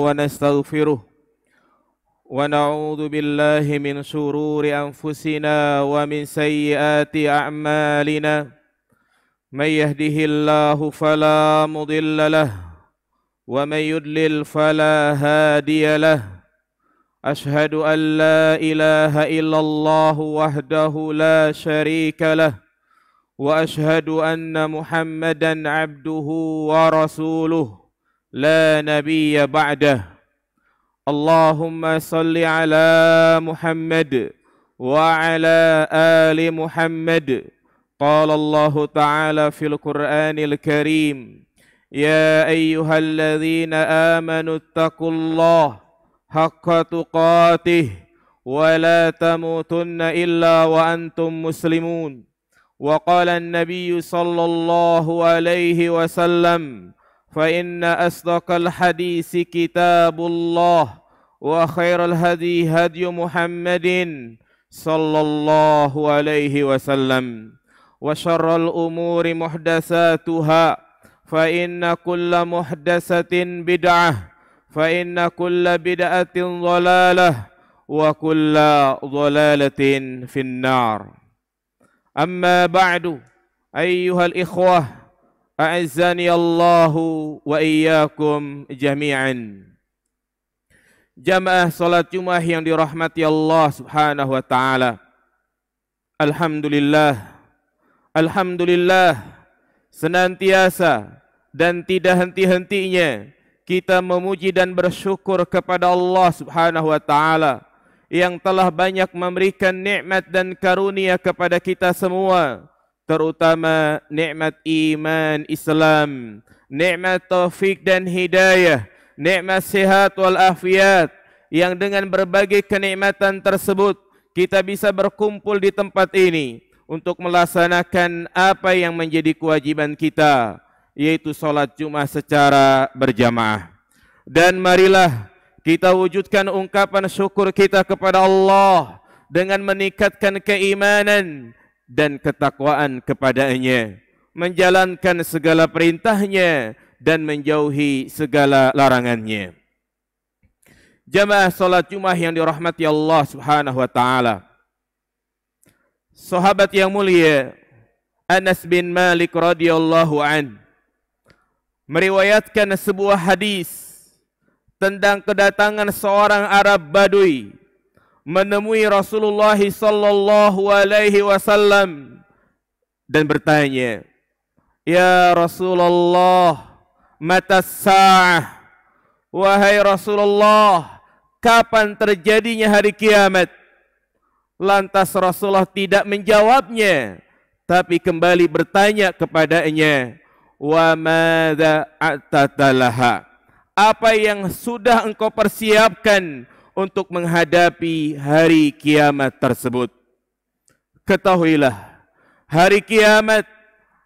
ونستغفره ونعوذ بالله من شرور أنفسنا ومن سيئات أعمالنا من يهده الله فلا مضل له ومن يضلل فلا هادي له أشهد أن لا إله إلا الله وحده لا شريك له وأشهد أن محمدا عبده ورسوله لا نبي بعده اللهم صل على محمد وعلى آل محمد قال الله تعالى في القرآن الكريم يا أيها الذين آمنوا اتقوا الله حق تقاته ولا تموتن إلا وأنتم مسلمون وقال النبي صلى الله عليه وسلم فإن أصدق الحديث كتاب الله وخير الهدي هدي محمد صلى الله عليه وسلم وشر الأمور محدثاتها فإن كل محدثة بدعة فإن كل بدعة ضلالة وكل ضلالة في النار أما بعد أيها الإخوة أعزني الله وإياكم جميعا. Jamaah salat Jumat yang dirahmati Allah Subhanahu wa taala. Alhamdulillah senantiasa dan tidak henti-hentinya kita memuji dan bersyukur kepada Allah Subhanahu wa taala yang telah banyak memberikan nikmat dan karunia kepada kita semua, terutama nikmat iman Islam, nikmat taufik dan hidayah, nikmat sehat wal afiat, yang dengan berbagai kenikmatan tersebut kita bisa berkumpul di tempat ini untuk melaksanakan apa yang menjadi kewajiban kita, yaitu salat Jumat secara berjamaah. Dan marilah kita wujudkan ungkapan syukur kita kepada Allah dengan meningkatkan keimanan dan ketakwaan kepadanya, menjalankan segala perintahnya dan menjauhi segala larangannya. Jamaah salat Jumat yang dirahmati Allah Subhanahu wa taala. Sahabat yang mulia Anas bin Malik radhiyallahu an meriwayatkan sebuah hadis tentang kedatangan seorang Arab Badui menemui Rasulullah sallallahu alaihi wasallam dan bertanya, "Ya Rasulullah, mata sa'ah?" Wahai Rasulullah, kapan terjadinya hari kiamat? Lantas Rasulullah tidak menjawabnya, tapi kembali bertanya kepadanya, "Wa madza a'tadalaha?" Apa yang sudah engkau persiapkan untuk menghadapi hari kiamat tersebut? Ketahuilah, hari kiamat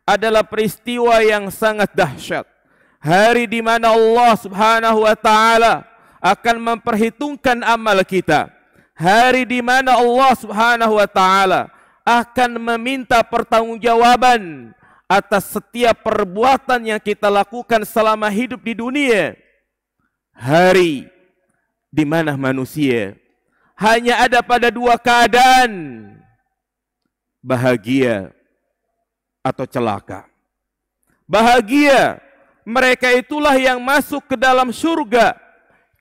adalah peristiwa yang sangat dahsyat. Hari di mana Allah Subhanahu wa taala akan memperhitungkan amal kita. Hari di mana Allah Subhanahu wa taala akan meminta pertanggungjawaban atas setiap perbuatan yang kita lakukan selama hidup di dunia. Hari di mana manusia hanya ada pada dua keadaan, bahagia atau celaka. Bahagia, mereka itulah yang masuk ke dalam surga.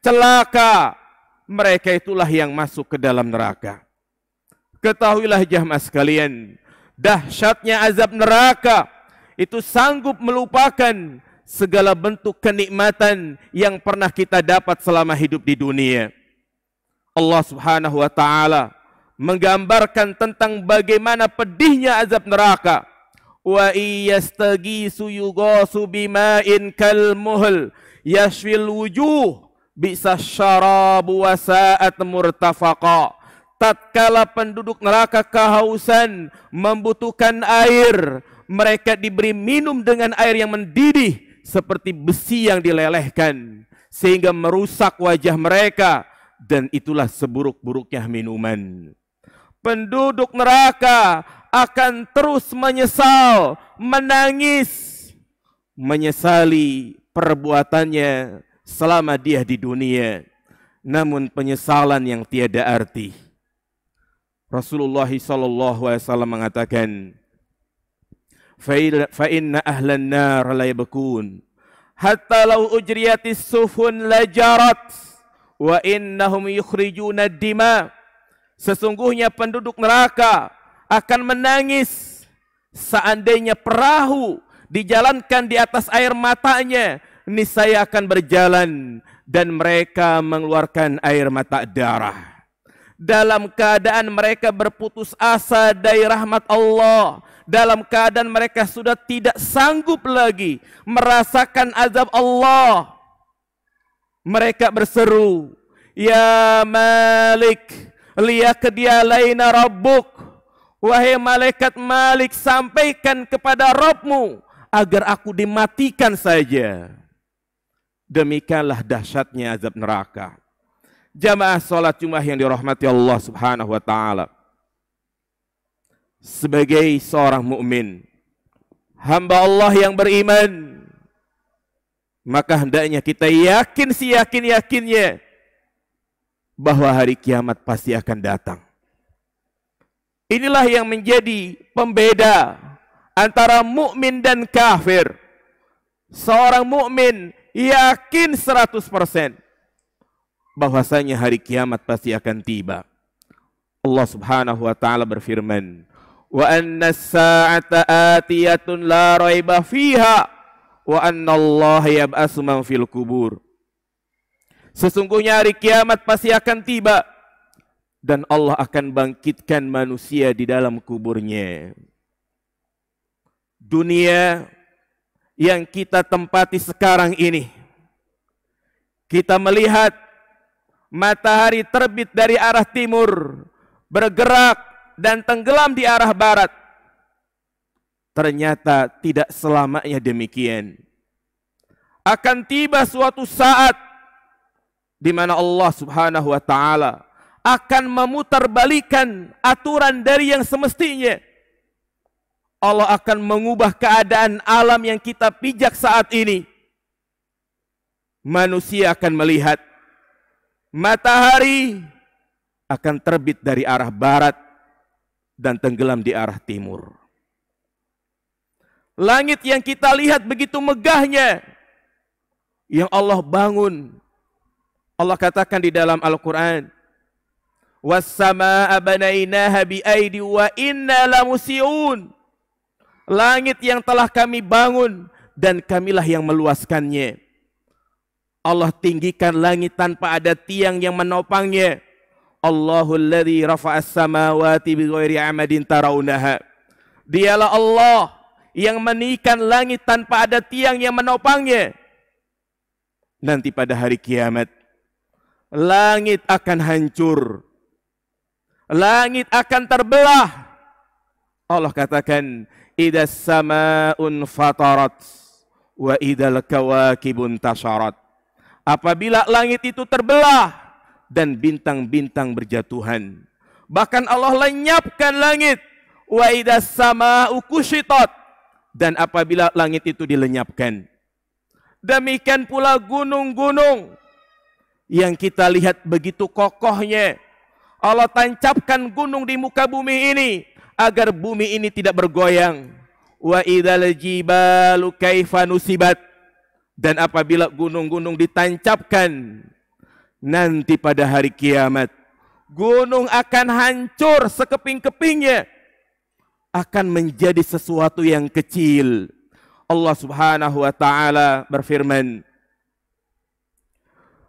Celaka, mereka itulah yang masuk ke dalam neraka. Ketahuilah jamaah sekalian, dahsyatnya azab neraka itu sanggup melupakan segala bentuk kenikmatan yang pernah kita dapat selama hidup di dunia. Allah Subhanahu wa taala menggambarkan tentang bagaimana pedihnya azab neraka. Wa iyastaghisu yughasu bima'in kalmuhl yashfil wujuh bisa syarabu wa sa'at murtafaqa. Tatkala penduduk neraka kehausan membutuhkan air, mereka diberi minum dengan air yang mendidih seperti besi yang dilelehkan sehingga merusak wajah mereka, dan itulah seburuk-buruknya minuman. Penduduk neraka akan terus menyesal, menangis, menyesali perbuatannya selama dia di dunia, namun penyesalan yang tiada arti. Rasulullah SAW mengatakan, fa inna ahlan nar la yabkun hatta law ujriyatis sufun lajarat wa innahum yukhrijuna dima. Sesungguhnya penduduk neraka akan menangis seandainya perahu dijalankan di atas air matanya, niscaya akan berjalan dan mereka mengeluarkan air mata darah. Dalam keadaan mereka berputus asa dari rahmat Allah, dalam keadaan mereka sudah tidak sanggup lagi merasakan azab Allah, mereka berseru, "Ya Malik, liyaqdi alaina rabbuk." Wahai malaikat Malik, sampaikan kepada Rabbmu agar aku dimatikan saja. Demikianlah dahsyatnya azab neraka. Jamaah salat Jumat yang dirahmati Allah Subhanahu wa taala. Sebagai seorang mukmin, hamba Allah yang beriman, maka hendaknya kita yakin seyakin-yakinnya bahwa hari kiamat pasti akan datang. Inilah yang menjadi pembeda antara mukmin dan kafir. Seorang mukmin yakin 100% bahwasanya hari kiamat pasti akan tiba. Allah Subhanahu wa taala berfirman, "Wa anna as-sa'ata atiyatun la raiba fiha wa anna Allah yab'atsu man fil kubur." Sesungguhnya hari kiamat pasti akan tiba dan Allah akan bangkitkan manusia di dalam kuburnya. Dunia yang kita tempati sekarang ini, kita melihat matahari terbit dari arah timur, bergerak dan tenggelam di arah barat. Ternyata tidak selamanya demikian. Akan tiba suatu saat di mana Allah Subhanahu wa taala akan memutarbalikan aturan dari yang semestinya. Allah akan mengubah keadaan alam yang kita pijak saat ini. Manusia akan melihat matahari akan terbit dari arah barat dan tenggelam di arah timur. Langit yang kita lihat begitu megahnya, yang Allah bangun. Allah katakan di dalam Al-Quran, "Was-samaa'a banainaha bi'aidi wa inna lamusi'un." Langit yang telah kami bangun dan kamilah yang meluaskannya. Allah tinggikan langit tanpa ada tiang yang menopangnya. Allahul ladzi rafa'as samawati bighairi amadin tarawunaha. Dialah Allah yang meninggikan langit tanpa ada tiang yang menopangnya. Nanti pada hari kiamat, langit akan hancur. Langit akan terbelah. Allah katakan, "Idzas samaa'un fatarat wa idzal kawakibun tasharat." Apabila langit itu terbelah dan bintang-bintang berjatuhan. Bahkan Allah lenyapkan langit. Wa idzas samaa'u kushitat. Dan apabila langit itu dilenyapkan. Demikian pula gunung-gunung yang kita lihat begitu kokohnya. Allah tancapkan gunung di muka bumi ini agar bumi ini tidak bergoyang. Wa idzal jibalu kaifa nusibat. Dan apabila gunung-gunung ditancapkan, nanti pada hari kiamat, gunung akan hancur sekeping-kepingnya, akan menjadi sesuatu yang kecil. Allah Subhanahu wa taala berfirman,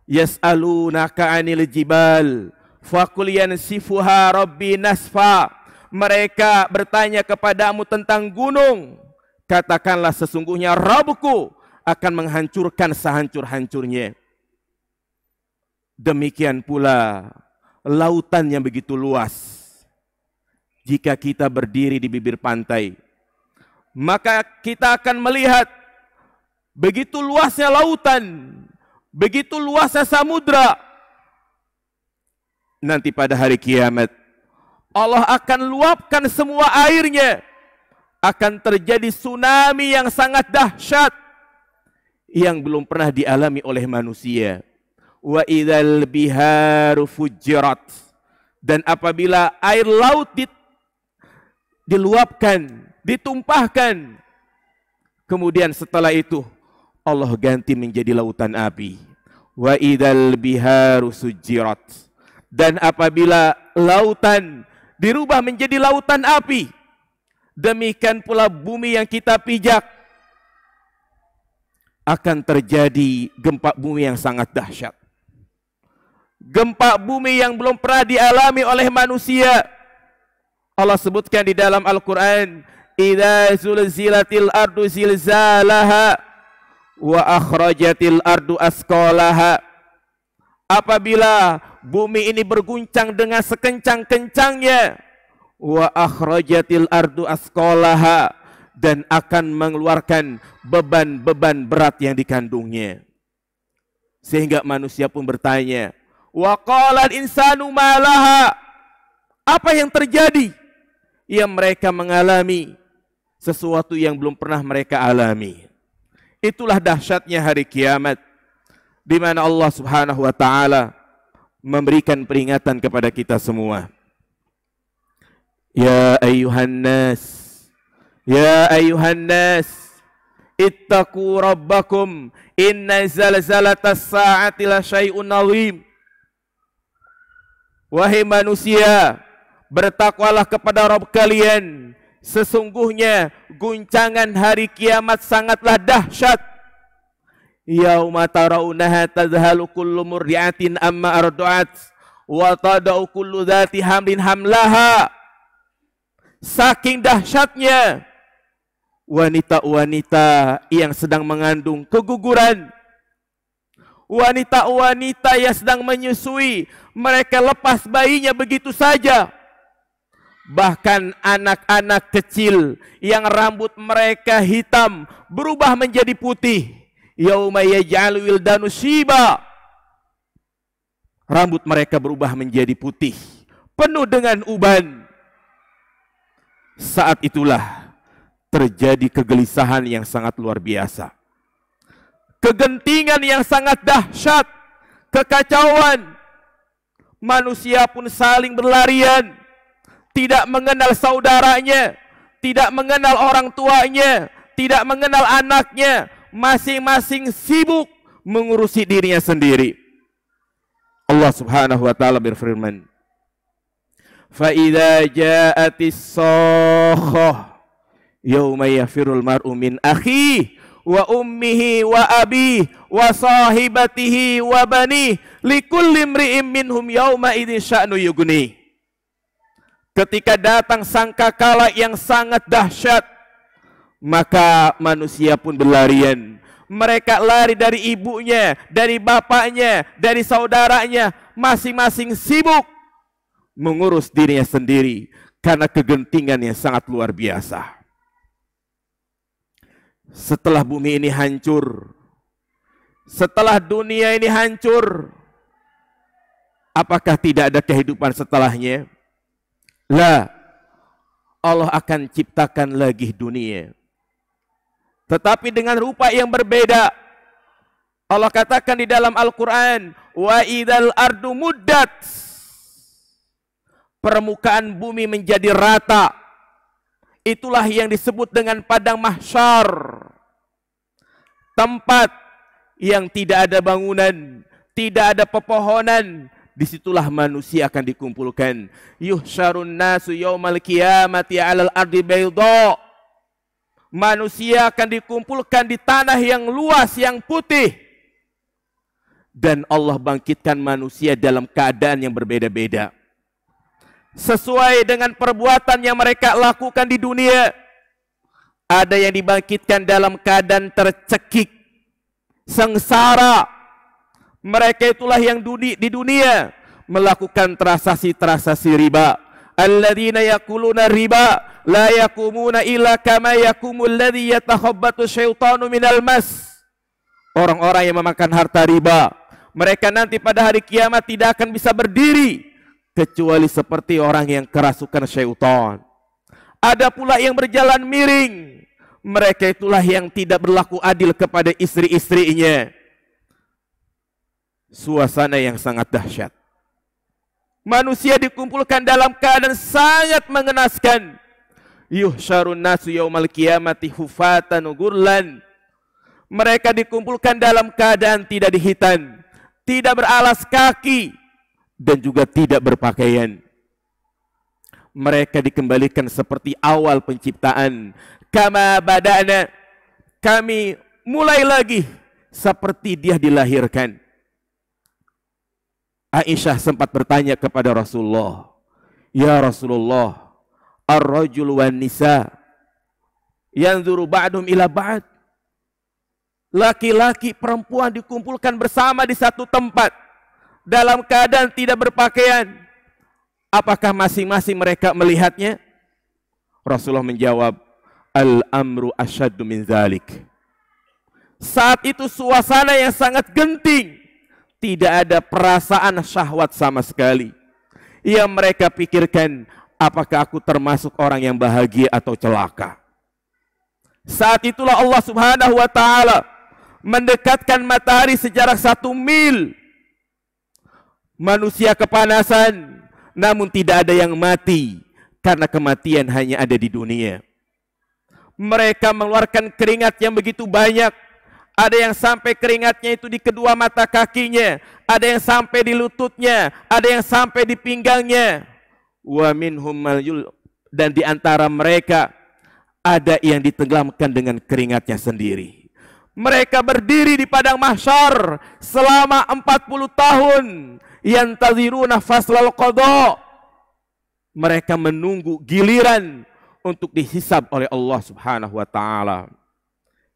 "Yas'alunaka 'anil jibal, faqul yansifuha rabbi nasfa." Mereka bertanya kepadamu tentang gunung, katakanlah sesungguhnya Rabbku akan menghancurkan sehancur-hancurnya. Demikian pula lautan yang begitu luas. Jika kita berdiri di bibir pantai, maka kita akan melihat begitu luasnya lautan, begitu luasnya samudra. Nanti pada hari kiamat, Allah akan luapkan semua airnya. Akan terjadi tsunami yang sangat dahsyat, yang belum pernah dialami oleh manusia. Wa idzal biharu fujirat, dan apabila air laut diluapkan, ditumpahkan, kemudian setelah itu Allah ganti menjadi lautan api. Wa idzal biharu sujirat, dan apabila lautan dirubah menjadi lautan api, demikian pula bumi yang kita pijak, akan terjadi gempa bumi yang sangat dahsyat. Gempa bumi yang belum pernah dialami oleh manusia. Allah sebutkan di dalam Al-Quran, idza zulzilatil ardu zilzalaha wa akhrajatil ardu asqalaha. Apabila bumi ini berguncang dengan sekencang-kencangnya, wa akhrajatil ardu asqalaha, dan akan mengeluarkan beban-beban berat yang dikandungnya. Sehingga manusia pun bertanya, wa qala al-insanu ma laha, apa yang terjadi? Yang mereka mengalami sesuatu yang belum pernah mereka alami. Itulah dahsyatnya hari kiamat, di mana Allah Subhanahu wa taala memberikan peringatan kepada kita semua. Ya ayyuhan nas, ittaqu rabbakum, inna zalzalatas sa'ati la syai'un 'azim. Wahai manusia, bertakwalah kepada Rabb kalian, sesungguhnya guncangan hari kiamat sangatlah dahsyat. Yauma tarawunaha tadhalu kullu murdi'atin amma arda'at wa tada'u kullu dhati hamlin hamlaha. Saking dahsyatnya wanita-wanita yang sedang mengandung keguguran, wanita-wanita yang sedang menyusui, mereka lepas bayinya begitu saja. Bahkan anak-anak kecil yang rambut mereka hitam berubah menjadi putih. Yauma yaj'alu wildanu shiba, rambut mereka berubah menjadi putih, penuh dengan uban. Saat itulah terjadi kegelisahan yang sangat luar biasa, kegentingan yang sangat dahsyat, kekacauan. Manusia pun saling berlarian, tidak mengenal saudaranya, tidak mengenal orang tuanya, tidak mengenal anaknya, masing-masing sibuk mengurusi dirinya sendiri. Allah Subhanahu wa taala berfirman, fa idza ja'atis sakhah yauma yafirul mar'u min akhihi wa ummihi wa abihi wa sahibatihi wa banihi likulli imri'in minhum yauma idzin sya'nu yughni. Ketika datang sangkakala yang sangat dahsyat, maka manusia pun berlarian. Mereka lari dari ibunya, dari bapaknya, dari saudaranya, masing-masing sibuk mengurus dirinya sendiri karena kegentingan yang sangat luar biasa. Setelah bumi ini hancur, setelah dunia ini hancur, apakah tidak ada kehidupan setelahnya? La, Allah akan ciptakan lagi dunia, tetapi dengan rupa yang berbeda. Allah katakan di dalam Al-Quran, wa idzal ardu muddat, permukaan bumi menjadi rata. Itulah yang disebut dengan padang mahsyar, tempat yang tidak ada bangunan, tidak ada pepohonan. Disitulah manusia akan dikumpulkan. Yuhsyarun nasu yaumal qiyamati 'alal ardi bayda. Manusia akan dikumpulkan di tanah yang luas, yang putih. Dan Allah bangkitkan manusia dalam keadaan yang berbeda-beda, sesuai dengan perbuatan yang mereka lakukan di dunia. Ada yang dibangkitkan dalam keadaan tercekik, sengsara. Mereka itulah yang di dunia melakukan transaksi riba. Alladzina yakuluna riba la yakumuna illa kama yakumul ladzi yatakhabbatu syaitanu minal mas. Orang-orang yang memakan harta riba, mereka nanti pada hari kiamat tidak akan bisa berdiri kecuali seperti orang yang kerasukan syaitan. Ada pula yang berjalan miring, Mereka itulah yang tidak berlaku adil kepada istri-istrinya. Suasana yang sangat dahsyat. Manusia dikumpulkan dalam keadaan sangat mengenaskan. Yuhsyarun nasu yaumal qiyamati hufatan gurlan. Mereka dikumpulkan dalam keadaan tidak dihitan, tidak beralas kaki, dan juga tidak berpakaian. Mereka dikembalikan seperti awal penciptaan. Kama bada'na, kami mulai lagi seperti dia dilahirkan. Aisyah sempat bertanya kepada Rasulullah, ya Rasulullah, ar-rajul wan nisa yanzuru ba'dum ila ba'd. Laki-laki perempuan dikumpulkan bersama di satu tempat dalam keadaan tidak berpakaian. Apakah masing-masing mereka melihatnya? Rasulullah menjawab, al-amru asyaddu min dzalik. Saat itu suasana yang sangat genting, tidak ada perasaan syahwat sama sekali. Yang mereka pikirkan, apakah aku termasuk orang yang bahagia atau celaka? Saat itulah Allah Subhanahu wa taala mendekatkan matahari sejarak 1 mil. Manusia kepanasan, namun tidak ada yang mati, karena kematian hanya ada di dunia. Mereka mengeluarkan keringat yang begitu banyak. Ada yang sampai keringatnya itu di kedua mata kakinya, ada yang sampai di lututnya, ada yang sampai di pinggangnya. Wa minhum dan di antara mereka ada yang ditenggelamkan dengan keringatnya sendiri. Mereka berdiri di padang mahsyar selama 40 tahun. Yantaziruna faslal qada. Mereka menunggu giliran untuk dihisab oleh Allah Subhanahu wa taala.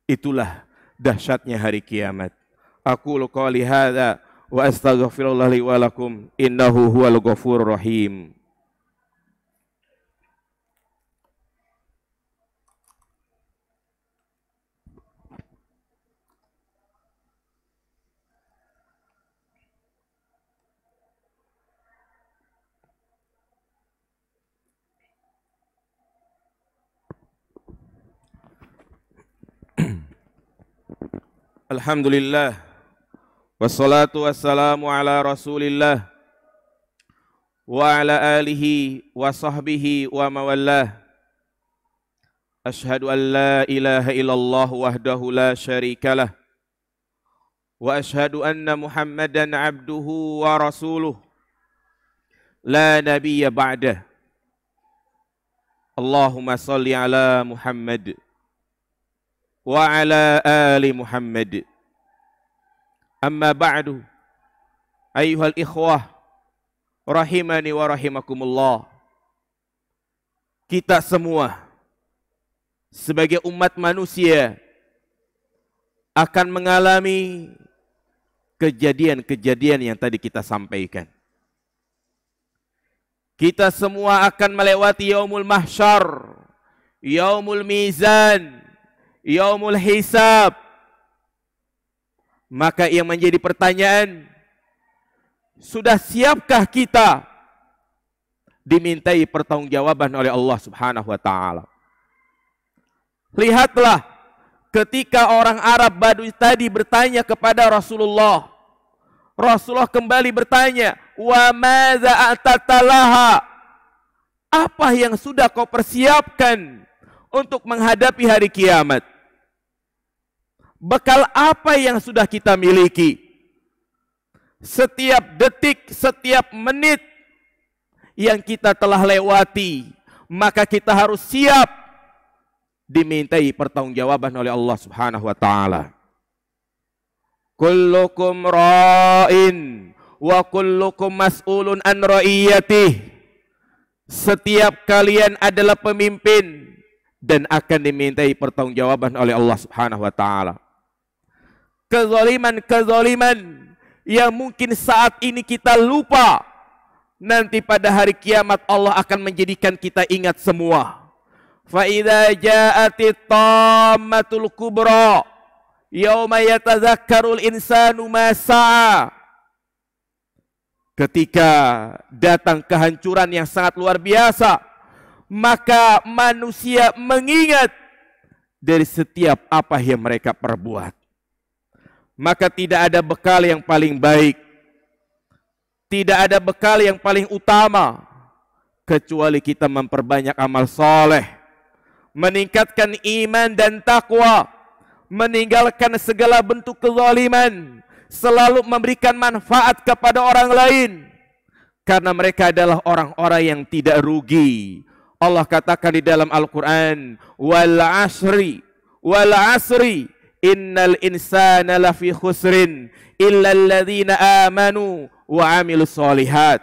Itulah dahsyatnya hari kiamat. Aqulu qouli hadza wa astaghfirullah li wa lakum innahu huwal ghafurur rahim. Alhamdulillah, wassalatu wassalamu ala rasulillah, wa ala alihi wa sahbihi wa mawallah. Ashhadu an la ilaha illallah wahdahu la syarikalah, wa ashhadu anna Muhammadan abduhu wa rasuluh, la nabiyya ba'dah. Allahumma salli ala Muhammad wa ala ali Muhammad. Amma ba'du, ayyuhal ikhwah rahimani wa rahimakumullah. Kita semua sebagai umat manusia akan mengalami kejadian-kejadian yang tadi kita sampaikan. Kita semua akan melewati yaumul mahsyar, yaumul mizan, yaumul hisab. Maka yang menjadi pertanyaan, sudah siapkah kita dimintai pertanggungjawaban oleh Allah Subhanahu wa taala? Lihatlah ketika orang Arab Badui tadi bertanya kepada Rasulullah. Rasulullah kembali bertanya, "Wa madza atatalaha?" Apa yang sudah kau persiapkan untuk menghadapi hari kiamat? Bekal apa yang sudah kita miliki? Setiap detik, setiap menit yang kita telah lewati, maka kita harus siap dimintai pertanggungjawaban oleh Allah Subhanahu wa taala. Kullukum ra'in wa kullukum mas'ulun an ra'iyatih. Setiap kalian adalah pemimpin dan akan dimintai pertanggungjawaban oleh Allah Subhanahu wa taala. Kezaliman-kezaliman yang mungkin saat ini kita lupa, nanti pada hari kiamat Allah akan menjadikan kita ingat semua. Fa idza ja'atit tammatul kubra yauma yatadzakkarul insanu ma sa'a. Ketika datang kehancuran yang sangat luar biasa, maka manusia mengingat dari setiap apa yang mereka perbuat. Maka tidak ada bekal yang paling baik, tidak ada bekal yang paling utama, kecuali kita memperbanyak amal soleh, meningkatkan iman dan takwa, meninggalkan segala bentuk kezaliman, selalu memberikan manfaat kepada orang lain, karena mereka adalah orang-orang yang tidak rugi. Allah katakan di dalam Al-Quran, wal asri, innal insana lafi khusrin, illa alladhina amanu wa amilus solihat.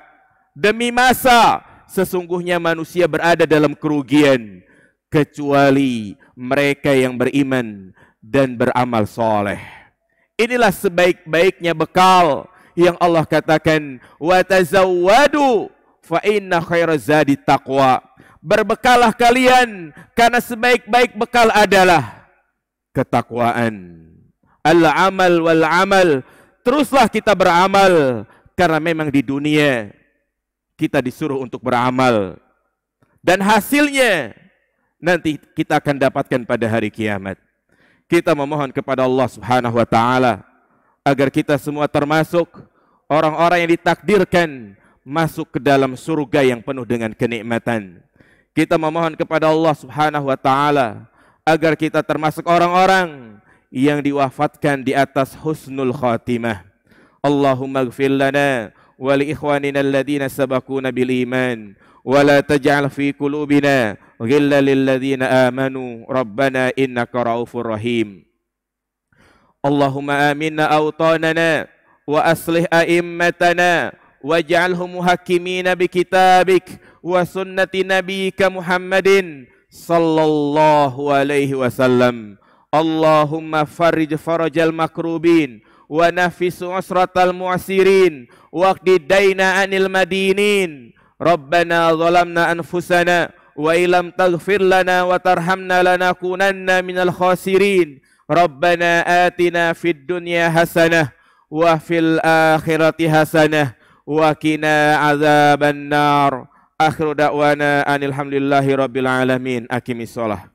Demi masa, sesungguhnya manusia berada dalam kerugian, kecuali mereka yang beriman dan beramal soleh. Inilah sebaik-baiknya bekal yang Allah katakan, wa tazawwadu fa inna khairaz zadi taqwa. Berbekalah kalian, karena sebaik-baik bekal adalah ketakwaan. Al-amal wal amal, teruslah kita beramal, karena memang di dunia kita disuruh untuk beramal, dan hasilnya nanti kita akan dapatkan pada hari kiamat. Kita memohon kepada Allah Subhanahu wa taala agar kita semua termasuk orang-orang yang ditakdirkan masuk ke dalam surga yang penuh dengan kenikmatan. Kita memohon kepada Allah Subhanahu wa taala agar kita termasuk orang-orang yang diwafatkan di atas husnul khatimah. Allahumma ighfir lana wa li ikhwanina alladhina sabaquna bil iman wa la taj'al fi qulubina ghillan lil ladzina amanu rabbana innaka raufur rahim. Allahumma aminna awtanana wa aslih a'immatana waj'alhum muhakkimina bi kitabik wa sunnati nabiyyika Muhammadin sallallahu alaihi wasallam. Allahumma farij farajal makrubin wa nafis usratal mu'asirin waqdi daina anil madinin. Rabbana zalamna anfusana wa ilam taghfir lana wa tarhamna lanakunanna minal khasirin. Rabbana atina fid dunya hasanah wa fil akhirati hasanah wa qina azaban nar. Akhiru da'wana anil hamdulillahi rabbil alamin. Aqimis shalah.